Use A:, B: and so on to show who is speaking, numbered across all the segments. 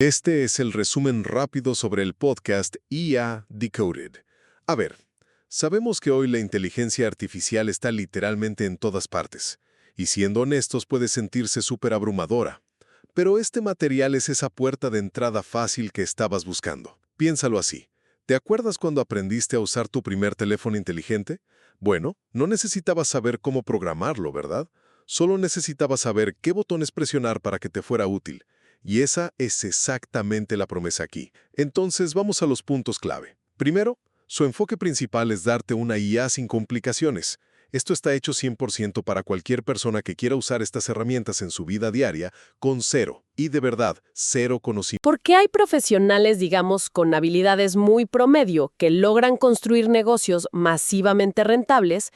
A: Este es el resumen rápido sobre el podcast IA Decoded. A ver, sabemos que hoy la inteligencia artificial está literalmente en todas partes, y siendo honestos puede sentirse súper abrumadora. Pero este material es esa puerta de entrada fácil que estabas buscando. Piénsalo así. ¿Te acuerdas cuando aprendiste a usar tu primer teléfono inteligente? Bueno, no necesitabas saber cómo programarlo, ¿verdad? Solo necesitabas saber qué botones presionar para que te fuera útil. Y esa es exactamente la promesa aquí. Entonces vamos a los puntos clave. Primero, su enfoque principal es darte una IA sin complicaciones. Esto está hecho 100% para cualquier persona que quiera usar estas herramientas en su vida diaria con cero, y de verdad, cero conocimiento.
B: Porque hay profesionales, digamos, con habilidades muy promedio que logran construir negocios masivamente rentables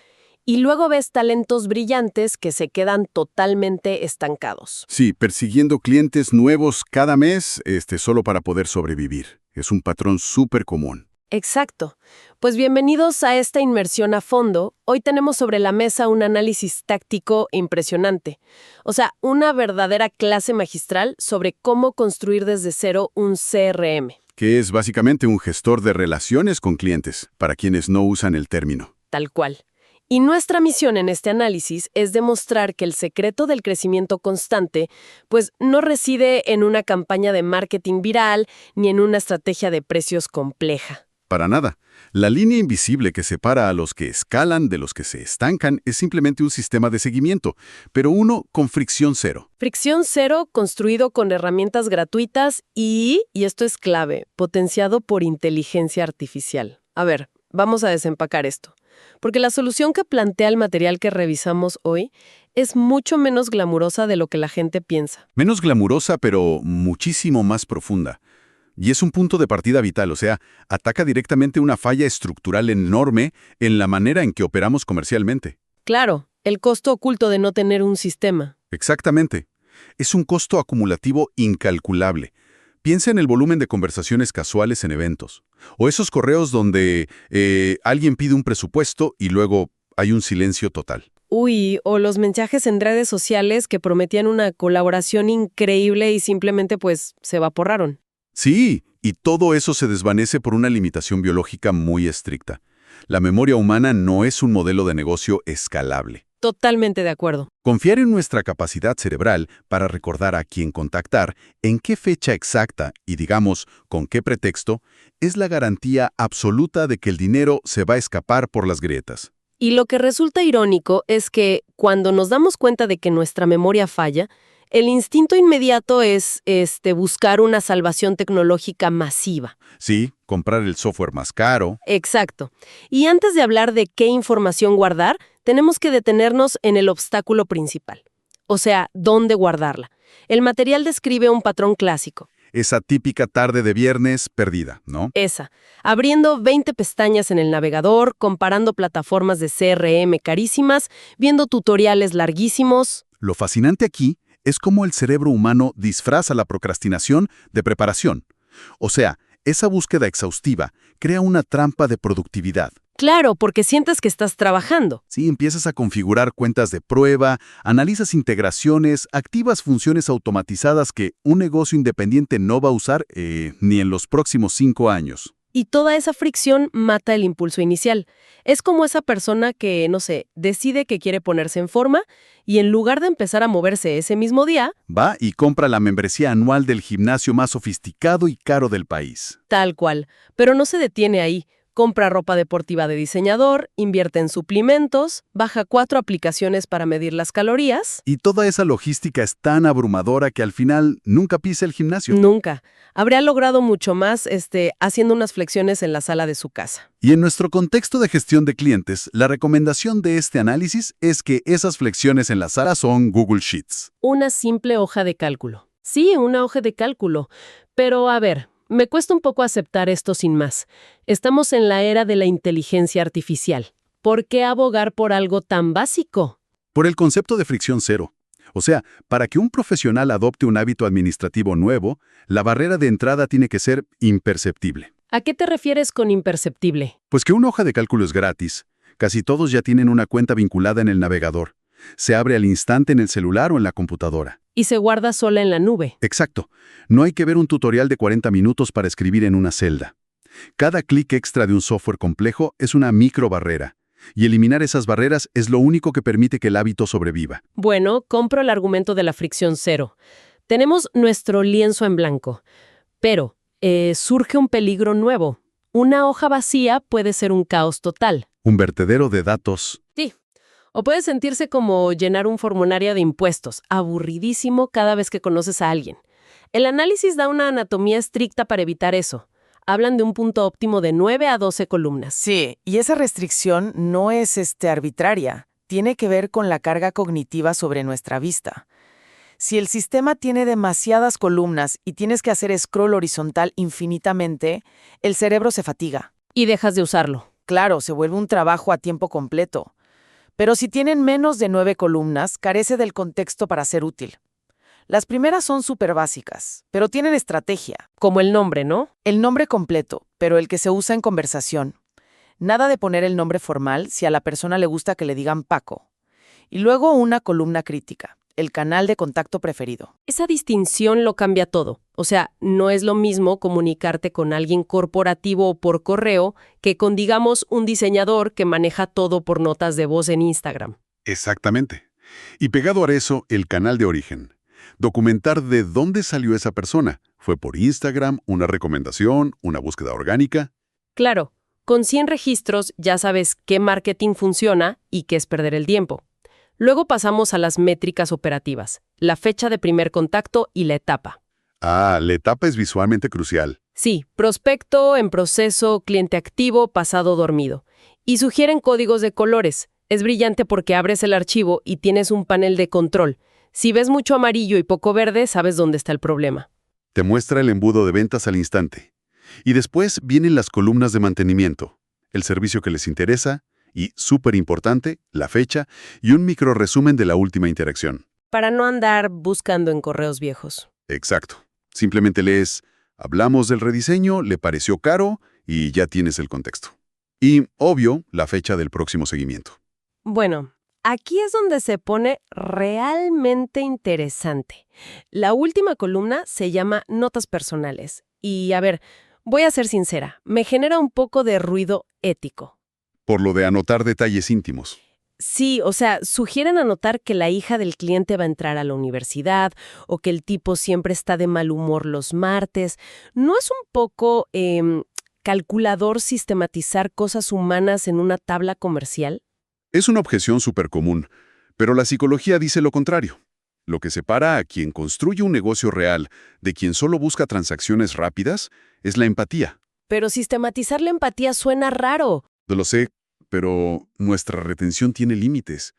B: y luego ves talentos brillantes que se quedan totalmente estancados.
C: Sí, persiguiendo clientes nuevos cada mes, solo para poder sobrevivir. Es un patrón súper común.
B: Exacto. Pues bienvenidos a esta inmersión a fondo. Hoy tenemos sobre la mesa un análisis táctico impresionante. O sea, una verdadera clase magistral sobre cómo construir desde cero un CRM.
C: Que es básicamente un gestor de relaciones con clientes, para quienes no usan el término.
B: Tal cual. Y nuestra misión en este análisis es demostrar que el secreto del crecimiento constante, pues no reside en una campaña de marketing viral ni en una estrategia de precios compleja.
C: Para nada. La línea invisible que separa a los que escalan de los que se estancan es simplemente un sistema de seguimiento, pero uno con fricción cero.
B: Fricción cero construido con herramientas gratuitas y esto es clave, potenciado por inteligencia artificial. A ver, vamos a desempacar esto. Porque la solución que plantea el material que revisamos hoy es mucho menos glamurosa de lo que la gente piensa.
C: Menos glamurosa, pero muchísimo más profunda. Y es un punto de partida vital, o sea, ataca directamente una falla estructural enorme en la manera en que operamos comercialmente.
B: Claro, el costo oculto de no tener un sistema.
C: Exactamente. Es un costo acumulativo incalculable. Piensa en el volumen de conversaciones casuales en eventos. O esos correos donde alguien pide un presupuesto y luego hay un silencio total.
B: Uy, o los mensajes en redes sociales que prometían una colaboración increíble y simplemente pues se evaporaron.
C: Sí, y todo eso se desvanece por una limitación biológica muy estricta. La memoria humana no es un modelo de negocio escalable.
B: Totalmente de acuerdo.
C: Confiar en nuestra capacidad cerebral para recordar a quién contactar, en qué fecha exacta y, digamos, con qué pretexto, es la garantía absoluta de que el dinero se va a escapar por las grietas.
B: Y lo que resulta irónico es que cuando nos damos cuenta de que nuestra memoria falla, el instinto inmediato es buscar una salvación tecnológica masiva.
C: Sí, comprar el software más caro.
B: Exacto. Y antes de hablar de qué información guardar, tenemos que detenernos en el obstáculo principal. O sea, ¿dónde guardarla? El material describe un patrón clásico.
C: Esa típica tarde de viernes perdida, ¿no?
B: Esa. Abriendo 20 pestañas en el navegador, comparando plataformas de CRM carísimas, viendo tutoriales larguísimos.
C: Lo fascinante aquí es cómo el cerebro humano disfraza la procrastinación de preparación. O sea, esa búsqueda exhaustiva crea una trampa de productividad.
B: Claro, porque sientes que estás trabajando.
C: Sí, empiezas a configurar cuentas de prueba, analizas integraciones, activas funciones automatizadas que un negocio independiente no va a usar ni en los próximos 5 años.
B: Y toda esa fricción mata el impulso inicial. Es como esa persona que, no sé, decide que quiere ponerse en forma y en lugar de empezar a moverse ese mismo día,
C: Va y compra la membresía anual del gimnasio más sofisticado y caro del país.
B: tal cual. Pero no se detiene ahí. Compra ropa deportiva de diseñador, invierte en suplementos, baja 4 aplicaciones para medir las calorías.
C: Y toda esa logística es tan abrumadora que al final nunca pisa el gimnasio.
B: Nunca. Habría logrado mucho más haciendo unas flexiones en la sala de su casa.
C: Y en nuestro contexto de gestión de clientes, la recomendación de este análisis es que esas flexiones en la sala son Google Sheets.
B: Una simple hoja de cálculo. Sí, una hoja de cálculo. Pero a ver, me cuesta un poco aceptar esto sin más. Estamos en la era de la inteligencia artificial. ¿Por qué abogar por algo tan básico?
C: Por el concepto de fricción cero. O sea, para que un profesional adopte un hábito administrativo nuevo, la barrera de entrada tiene que ser imperceptible.
B: ¿A qué te refieres con imperceptible?
C: Pues que una hoja de cálculo es gratis. Casi todos ya tienen una cuenta vinculada en el navegador. Se abre al instante en el celular o en la computadora.
B: Y se guarda sola en la nube.
C: Exacto. No hay que ver un tutorial de 40 minutos para escribir en una celda. Cada clic extra de un software complejo es una microbarrera. Y eliminar esas barreras es lo único que permite que el hábito sobreviva.
B: Bueno, compro el argumento de la fricción cero. Tenemos nuestro lienzo en blanco. Pero surge un peligro nuevo. Una hoja vacía puede ser un caos total.
C: Un vertedero de datos.
B: Sí. O puede sentirse como llenar un formulario de impuestos, aburridísimo cada vez que conoces a alguien. El análisis da una anatomía estricta para evitar eso. Hablan de un punto óptimo de 9 a 12 columnas.
D: Sí, y esa restricción no es arbitraria. Tiene que ver con la carga cognitiva sobre nuestra vista. Si el sistema tiene demasiadas columnas y tienes que hacer scroll horizontal infinitamente, el cerebro se fatiga.
B: Y dejas de usarlo.
D: Claro, se vuelve un trabajo a tiempo completo. Pero si tienen menos de 9 columnas, carece del contexto para ser útil. Las primeras son súper básicas, pero tienen estrategia.
B: Como el nombre, ¿no?
D: El nombre completo, pero el que se usa en conversación. Nada de poner el nombre formal si a la persona le gusta que le digan Paco. Y luego una columna crítica, el canal de contacto preferido.
B: Esa distinción lo cambia todo. O sea, no es lo mismo comunicarte con alguien corporativo o por correo que con, digamos, un diseñador que maneja todo por notas de voz en Instagram.
C: Exactamente. Y pegado a eso, el canal de origen. Documentar de dónde salió esa persona. ¿Fue por Instagram, una recomendación, una búsqueda orgánica?
B: Claro, con 100 registros ya sabes qué marketing funciona y qué es perder el tiempo. Luego pasamos a las métricas operativas, la fecha de primer contacto y la etapa.
C: Ah, la etapa es visualmente crucial.
B: Sí, prospecto, en proceso, cliente activo, pasado dormido. Y sugieren códigos de colores. Es brillante porque abres el archivo y tienes un panel de control. Si ves mucho amarillo y poco verde, sabes dónde está el problema.
C: Te muestra el embudo de ventas al instante. Y después vienen las columnas de mantenimiento, el servicio que les interesa y, súper importante, la fecha y un micro resumen de la última interacción.
B: Para no andar buscando en correos viejos.
C: Exacto. Simplemente lees, hablamos del rediseño, le pareció caro y ya tienes el contexto. Y, obvio, la fecha del próximo seguimiento.
B: Bueno, aquí es donde se pone realmente interesante. La última columna se llama Notas personales. Y, a ver, voy a ser sincera, me genera un poco de ruido ético.
C: Por lo de anotar detalles íntimos.
B: Sí, o sea, sugieren anotar que la hija del cliente va a entrar a la universidad o que el tipo siempre está de mal humor los martes. ¿No es un poco calculador sistematizar cosas humanas en una tabla comercial?
C: Es una objeción súper común, pero la psicología dice lo contrario. Lo que separa a quien construye un negocio real de quien solo busca transacciones rápidas es la empatía.
B: Pero sistematizar la empatía suena raro.
C: Lo sé, pero nuestra retención tiene límites.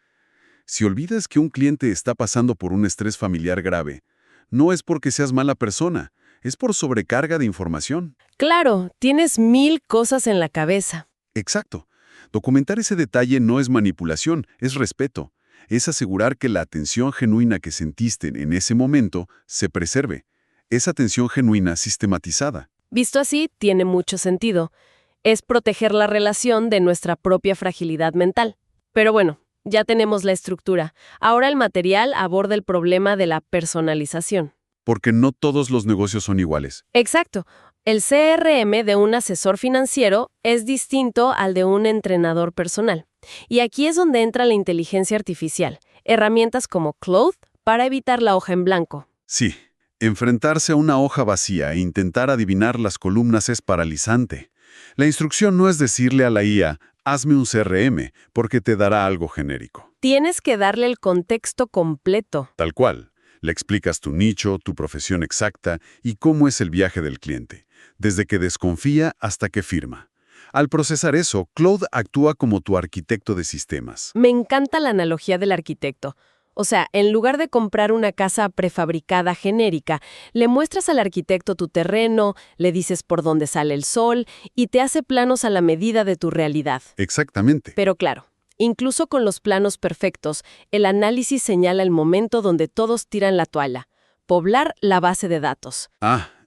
C: Si olvidas que un cliente está pasando por un estrés familiar grave, no es porque seas mala persona, es por sobrecarga de información.
B: Claro, tienes 1000 cosas en la cabeza.
C: Exacto. Documentar ese detalle no es manipulación, es respeto. Es asegurar que la atención genuina que sentiste en ese momento se preserve. Esa atención genuina sistematizada.
B: Visto así, tiene mucho sentido. Es proteger la relación de nuestra propia fragilidad mental. Pero bueno, ya tenemos la estructura. Ahora el material aborda el problema de la personalización.
C: Porque no todos los negocios son iguales.
B: Exacto. El CRM de un asesor financiero es distinto al de un entrenador personal. Y aquí es donde entra la inteligencia artificial. Herramientas como Claude para evitar la hoja en blanco.
C: Sí, enfrentarse a una hoja vacía e intentar adivinar las columnas es paralizante. La instrucción no es decirle a la IA, hazme un CRM, porque te dará algo genérico.
B: Tienes que darle el contexto completo.
C: Tal cual. Le explicas tu nicho, tu profesión exacta y cómo es el viaje del cliente, desde que desconfía hasta que firma. Al procesar eso, Claude actúa como tu arquitecto de sistemas.
B: Me encanta la analogía del arquitecto. O sea, en lugar de comprar una casa prefabricada genérica, le muestras al arquitecto tu terreno, le dices por dónde sale el sol y te hace planos a la medida de tu realidad.
C: Exactamente.
B: Pero claro, incluso con los planos perfectos, el análisis señala el momento donde todos tiran la toalla. Poblar la base de datos.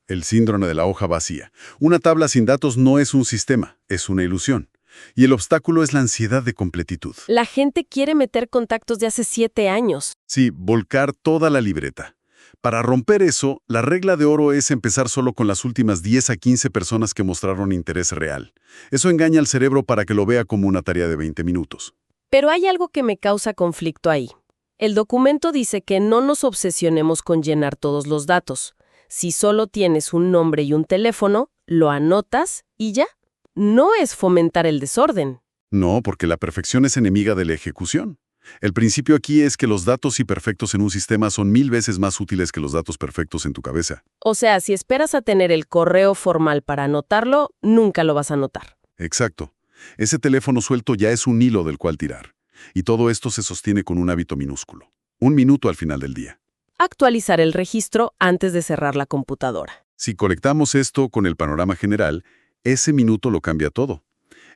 C: El síndrome de la hoja vacía. Una tabla sin datos no es un sistema, es una ilusión. Y el obstáculo es la ansiedad de completitud.
B: La gente quiere meter contactos de hace 7 años.
C: Sí, volcar toda la libreta. Para romper eso, la regla de oro es empezar solo con las últimas 10 a 15 personas que mostraron interés real. Eso engaña al cerebro para que lo vea como una tarea de 20 minutos.
B: Pero hay algo que me causa conflicto ahí. El documento dice que no nos obsesionemos con llenar todos los datos. Si solo tienes un nombre y un teléfono, lo anotas y ya. No es fomentar el desorden.
C: No, porque la perfección es enemiga de la ejecución. El principio aquí es que los datos imperfectos en un sistema son 1000 veces más útiles que los datos perfectos en tu cabeza.
B: O sea, si esperas a tener el correo formal para anotarlo, nunca lo vas a anotar.
C: Exacto. Ese teléfono suelto ya es un hilo del cual tirar. Y todo esto se sostiene con un hábito minúsculo. 1 minuto al final del día.
B: Actualizar el registro antes de cerrar la computadora.
C: Si colectamos esto con el panorama general, ese minuto lo cambia todo.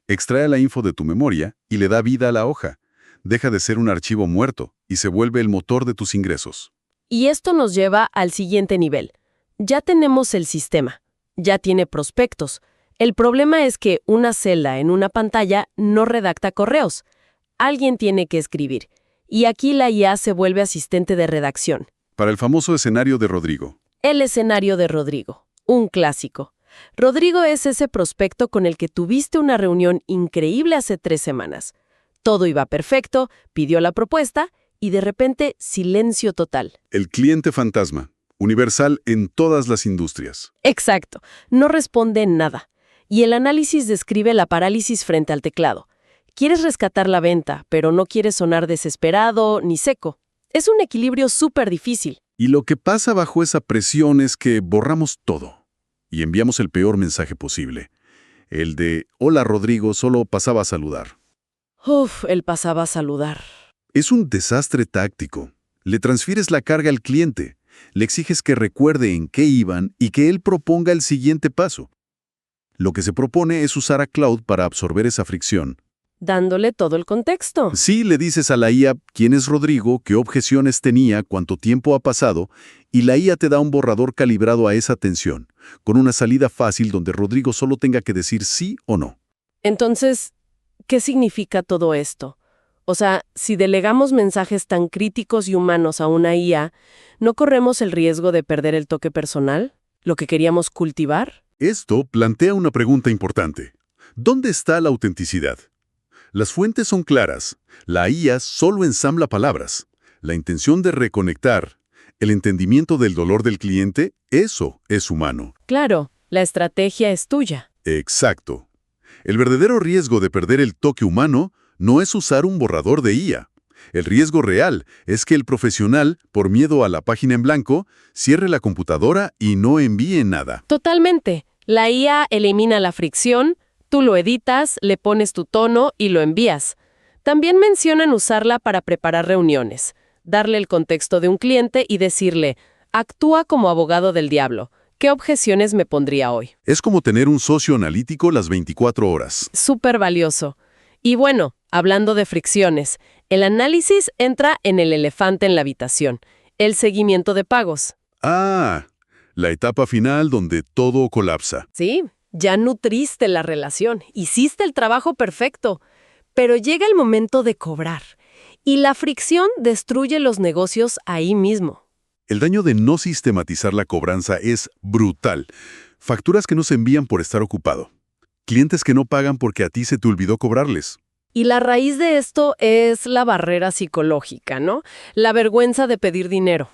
C: Extrae la info de tu memoria y le da vida a la hoja. Deja de ser un archivo muerto y se vuelve el motor de tus ingresos.
B: Y esto nos lleva al siguiente nivel. Ya tenemos el sistema. Ya tiene prospectos. El problema es que una celda en una pantalla no redacta correos. Alguien tiene que escribir. Y aquí la IA se vuelve asistente de redacción.
C: Para el famoso escenario de Rodrigo.
B: El escenario de Rodrigo. Un clásico. Rodrigo es ese prospecto con el que tuviste una reunión increíble hace 3 semanas. Todo iba perfecto, pidió la propuesta y de repente silencio total.
C: El cliente fantasma, universal en todas las industrias.
B: Exacto, no responde nada. Y el análisis describe la parálisis frente al teclado. Quieres rescatar la venta, pero no quieres sonar desesperado ni seco. Es un equilibrio súper difícil.
C: Y lo que pasa bajo esa presión es que borramos todo y enviamos el peor mensaje posible. El de, hola Rodrigo, solo pasaba a saludar.
B: Él pasaba a saludar.
C: Es un desastre táctico. Le transfieres la carga al cliente, le exiges que recuerde en qué iban y que él proponga el siguiente paso. Lo que se propone es usar a Cloud para absorber esa fricción.
B: Dándole todo el contexto.
C: Sí, le dices a la IA quién es Rodrigo, qué objeciones tenía, cuánto tiempo ha pasado, y la IA te da un borrador calibrado a esa tensión, con una salida fácil donde Rodrigo solo tenga que decir sí o no.
B: Entonces, ¿qué significa todo esto? O sea, si delegamos mensajes tan críticos y humanos a una IA, ¿no corremos el riesgo de perder el toque personal? ¿Lo que queríamos cultivar?
C: Esto plantea una pregunta importante. ¿Dónde está la autenticidad? Las fuentes son claras. La IA solo ensambla palabras. La intención de reconectar, el entendimiento del dolor del cliente, eso es humano.
B: Claro, la estrategia es tuya.
C: Exacto. El verdadero riesgo de perder el toque humano no es usar un borrador de IA. El riesgo real es que el profesional, por miedo a la página en blanco, cierre la computadora y no envíe nada.
B: Totalmente. La IA elimina la fricción, tú lo editas, le pones tu tono y lo envías. También mencionan usarla para preparar reuniones, darle el contexto de un cliente y decirle, actúa como abogado del diablo. ¿Qué objeciones me pondría hoy?
C: Es como tener un socio analítico las 24 horas.
B: Súper valioso. Y bueno, hablando de fricciones, el análisis entra en el elefante en la habitación, el seguimiento de pagos.
C: Ah, la etapa final donde todo colapsa.
B: Sí, ya nutriste la relación, hiciste el trabajo perfecto, pero llega el momento de cobrar. Y la fricción destruye los negocios ahí mismo.
C: El daño de no sistematizar la cobranza es brutal. Facturas que no se envían por estar ocupado. Clientes que no pagan porque a ti se te olvidó cobrarles.
B: Y la raíz de esto es la barrera psicológica, ¿no? La vergüenza de pedir dinero.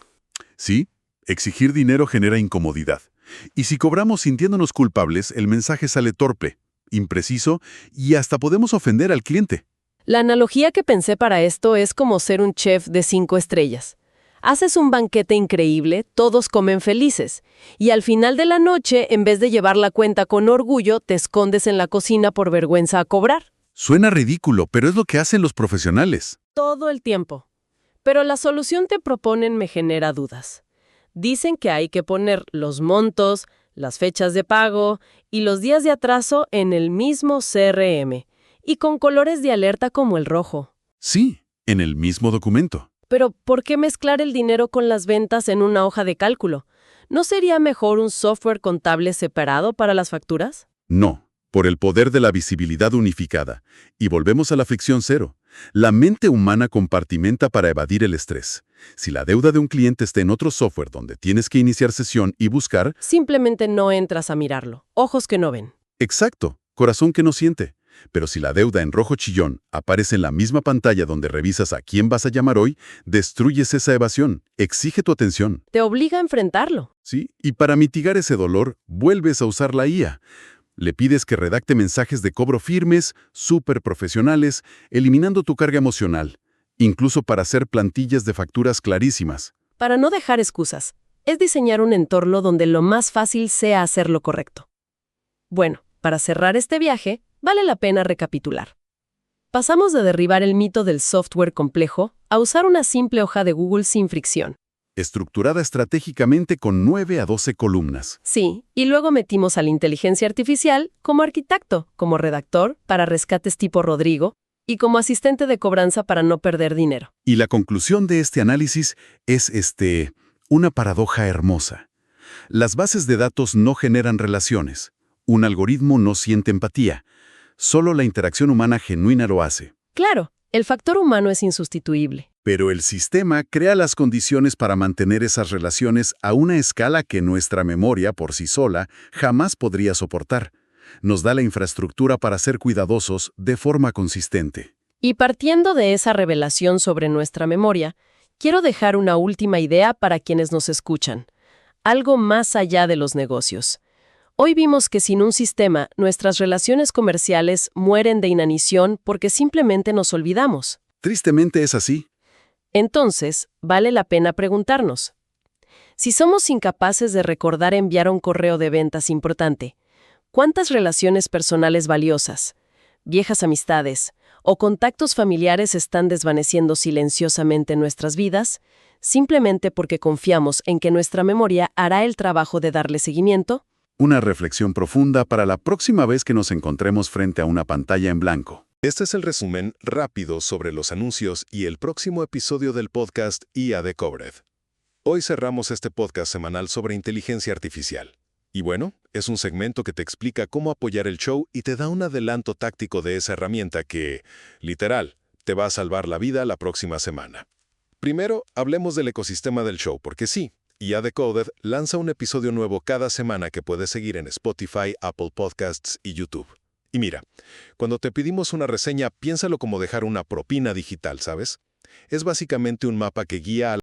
C: Sí, exigir dinero genera incomodidad. Y si cobramos sintiéndonos culpables, el mensaje sale torpe, impreciso y hasta podemos ofender al cliente.
B: La analogía que pensé para esto es como ser un chef de 5 estrellas. Haces un banquete increíble, todos comen felices. Y al final de la noche, en vez de llevar la cuenta con orgullo, te escondes en la cocina por vergüenza a cobrar.
C: Suena ridículo, pero es lo que hacen los profesionales.
B: Todo el tiempo. Pero la solución que proponen me genera dudas. Dicen que hay que poner los montos, las fechas de pago y los días de atraso en el mismo CRM, y con colores de alerta como el rojo.
C: Sí, en el mismo documento.
B: Pero, ¿por qué mezclar el dinero con las ventas en una hoja de cálculo? ¿No sería mejor un software contable separado para las facturas?
C: No, Por el poder de la visibilidad unificada. Y volvemos a la fricción cero. La mente humana compartimenta para evadir el estrés. Si la deuda de un cliente está en otro software donde tienes que iniciar sesión y buscar...
B: Simplemente no entras a mirarlo. Ojos que no ven.
C: Exacto, corazón que no siente. Pero si la deuda en rojo chillón aparece en la misma pantalla donde revisas a quién vas a llamar hoy, destruyes esa evasión, exige tu atención.
B: Te obliga a enfrentarlo.
C: ¿Sí? Y para mitigar ese dolor, vuelves a usar la IA. Le pides que redacte mensajes de cobro firmes, súper profesionales, eliminando tu carga emocional, incluso para hacer plantillas de facturas clarísimas.
B: Para no dejar excusas, es diseñar un entorno donde lo más fácil sea hacer lo correcto. Bueno, para cerrar este viaje, vale la pena recapitular. Pasamos de derribar el mito del software complejo a usar una simple hoja de Google sin fricción.
C: Estructurada estratégicamente con 9 a 12 columnas.
B: Sí, y luego metimos a la inteligencia artificial como arquitecto, como redactor para rescates tipo Rodrigo y como asistente de cobranza para no perder dinero.
C: Y la conclusión de este análisis es una paradoja hermosa. Las bases de datos no generan relaciones. Un algoritmo no siente empatía. Solo la interacción humana genuina lo hace.
B: Claro, el factor humano es insustituible.
C: Pero el sistema crea las condiciones para mantener esas relaciones a una escala que nuestra memoria por sí sola jamás podría soportar. Nos da la infraestructura para ser cuidadosos de forma consistente.
B: Y partiendo de esa revelación sobre nuestra memoria, quiero dejar una última idea para quienes nos escuchan. Algo más allá de los negocios. Hoy vimos que sin un sistema, nuestras relaciones comerciales mueren de inanición porque simplemente nos olvidamos.
C: Tristemente es así.
B: Entonces, vale la pena preguntarnos. Si somos incapaces de recordar enviar un correo de ventas importante, ¿cuántas relaciones personales valiosas, viejas amistades o contactos familiares están desvaneciendo silenciosamente en nuestras vidas, simplemente porque confiamos en que nuestra memoria hará el trabajo de darle seguimiento?
C: Una reflexión profunda para la próxima vez que nos encontremos frente a una pantalla en blanco.
A: Este es el resumen rápido sobre los anuncios y el próximo episodio del podcast IA Decoded. Hoy cerramos este podcast semanal sobre inteligencia artificial. Y bueno, es un segmento que te explica cómo apoyar el show y te da un adelanto táctico de esa herramienta que, literal, te va a salvar la vida la próxima semana. Primero, hablemos del ecosistema del show, porque sí, IA Decoded lanza un episodio nuevo cada semana que puedes seguir en Spotify, Apple Podcasts y YouTube. Y mira, cuando te pedimos una reseña, piénsalo como dejar una propina digital, ¿sabes? Es básicamente un mapa que guía a